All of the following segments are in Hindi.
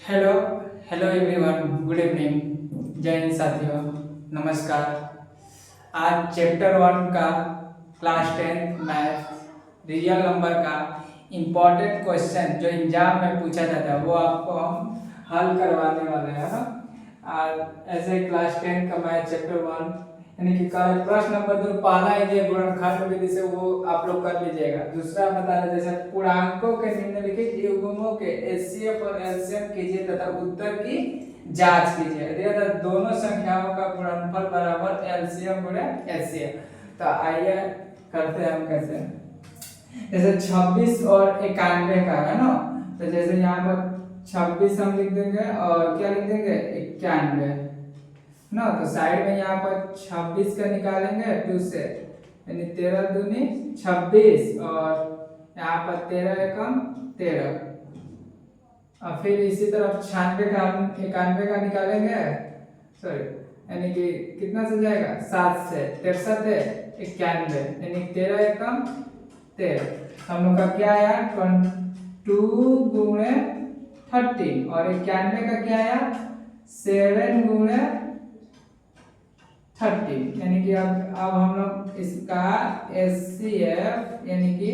Hello hello everyone, good evening, जय हिंद साथियों, नमस्कार। आज चैप्टर 1 का क्लास 10 मैथ रियल नंबर का इम्पोर्टेंट क्वेश्चन जो एग्जाम में पूछा जाता है वो आपको हम हल करवाने वाले हैं ना। और ऐसे क्लास 10 का मैथ चैप्टर 1 यानी कि प्रश्न नंबर 2 पहला है ये गुणनखंड विधि से वो आप लोग कर लीजिएगा। दूसरा बता रहे जैसे पूर्णांकों के निम्नलिखित युग्मों के एचसीएफ और एलसीएम कीजिए तथा उत्तर की जांच कीजिए। दिया था दोनों संख्याओं का गुणनफल बराबर एलसीएम गुणे एचसीएफ। तो आइए करते हैं हम कैसे। जैसे 26 और 91 का है ना, तो जैसे यहाँ पर 26 हम लिख देंगे और क्या लिख देंगे 91 ना। तो साइड में यहाँ पर 26 का निकालेंगे 2 से, यानी 13 दूनी 26 और यहाँ पर 13 एकम 13। और फिर इसी तरफ 96 का हम 91 का निकालेंगे, सॉरी यानी कि कितना से जाएगा 7 से 63 है 91, यानी 13 एकम 13। हम लोग का क्या आया 22 गुणे 30 और 91 का क्या आया 7 गुणे 30, यानी कि अब हम लोग इसका एचसीएफ यानी कि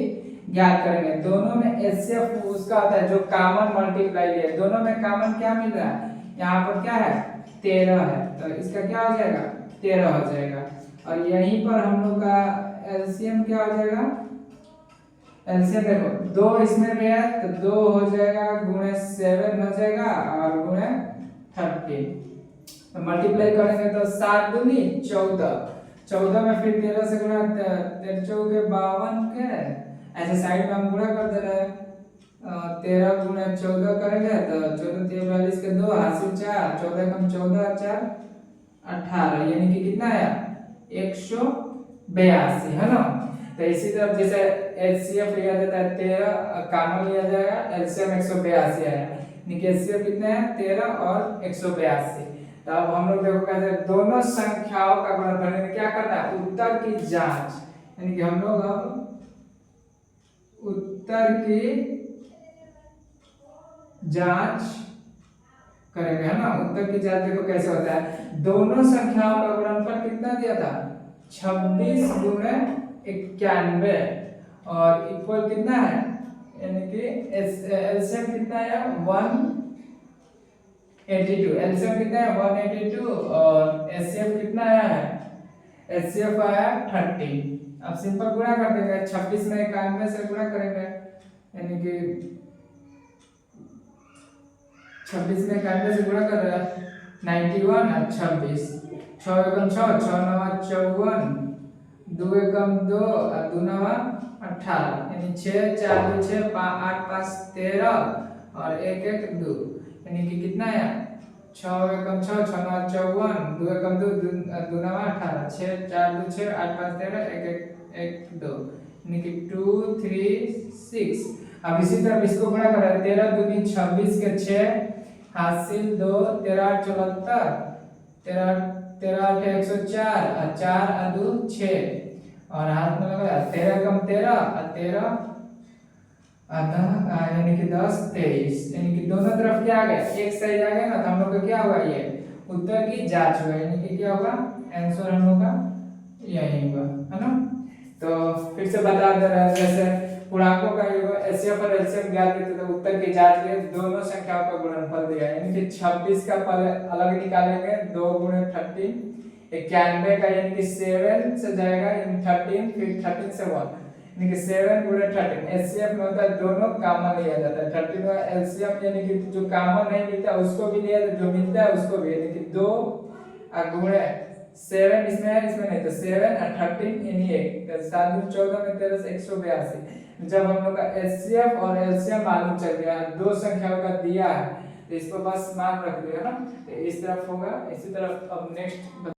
ज्ञात करेंगे। दोनों में एचसीएफ उसका होता है जो कॉमन मल्टीप्लाई है। दोनों में कॉमन क्या मिल रहा है, यहाँ पर क्या है 13 है, तो इसका क्या हो जाएगा 13 हो जाएगा। और यहीं पर हम लोग का एलसीएम क्या हो जाएगा, एलसीएम देखो 2 इसमें भी है तो 2 हो जाएगा गुणे 7 हो जाएगा और गुणे 30। तो मल्टीप्लाई करेंगे तो 7 दूनी 14, 14 में फिर 13 से गुणा 13 चौके 52 के ऐसे साइड में हम गुणा कर दे रहे हैं। 13 गुणे 14 करेंगे तो 14 3 42 के 2 हासिल 4, 14 कम 14 4 18, यानी कि कितना आया 182 है ना। तो इसी तरह जैसे एचसीएफ लिया जाता है 13 कॉमन लिया जाएगा, एलसीएम 182 आया, यानी कि एचसीएफ कितना है 13 और 182। तो अब हम लोग देखो कैसे दोनों संख्याओं का गुणनफल क्या करना है उत्तर की जांच, यानी कि हम लोग अब उत्तर की जांच करेंगे है ना। उत्तर की जांच देखो कैसे होता है, दोनों संख्याओं का गुणनफल कितना दिया था 26 गुणे 91 और इक्वल कितना है, यानी कि एलसीएम कितना है 182, एलसीएम कितना है 182 और एचसीएफ कितना आया है, एचसीएफ आया 30। अब सिंपल गुणा कर देंगे 26 में 91 से गुणा करेंगे, यानी कि 26 में 91 से गुणा कर रहे हैं 91 और 26, 6 एकम 6, 6 नवा 54, 2 एकम 2 और 2 नवा 18, यानी 6 4 2 6 8 5 13 और 1 1 2, यानी कि कितना है 6 एकम 6, 6 नवा 54, 2 एकम 2 2 नवा 18, 6 4 2 6 8 5 13 1 1 2, यानी कि 2 3 6। अब इसी तरह इसको गुणा करें 13 दूनी 26 के 6 हासिल 2, 13 8 74, 13 13 8 104 और 4 और 2 6 और हाथ में लगा 13 कम 13 और 13 आधा यानी कि 10 23, यानी कि दोनों तरफ क्या आ गया एक साइड आ गया ना। तो हम लोग का क्या होगा ये उत्तर की जांच होगा, यानी कि क्या होगा आंसर हम लोग का यही होगा है ना। तो फिर से बता दे रहा है जैसे पूर्णांकों का योग एचसीएफ और एलसीएम ज्ञात कीजिए तो उत्तर की जांच के दोनों संख्याओं का गुणनफल दिया, यानी कि 26 का पहले अलग निकालेंगे 2 गुणे 30, 91 का यानी कि 7 से जाएगा यानी 13, फिर 13 से 1 यानी कि 7 गुणे 13। एचसीएफ में होता है दोनों कॉमन लिया जाता है, 13 में एलसीएम यानी कि जो कॉमन नहीं मिलता उसको भी लिया जो मिलता है उसको भी, यानी कि 2 गुणे 7 इसमें है इसमें नहीं, तो 7 और 13 यानी 1, 7 14 में 13 से 182। जब हम लोग का एचसीएफ और एलसीएम मालूम चल गया, दो संख्याओं का दिया है तो इसको बस मान रख दिया ना, तो इस तरफ होगा। इसी तरफ अब नेक्स्ट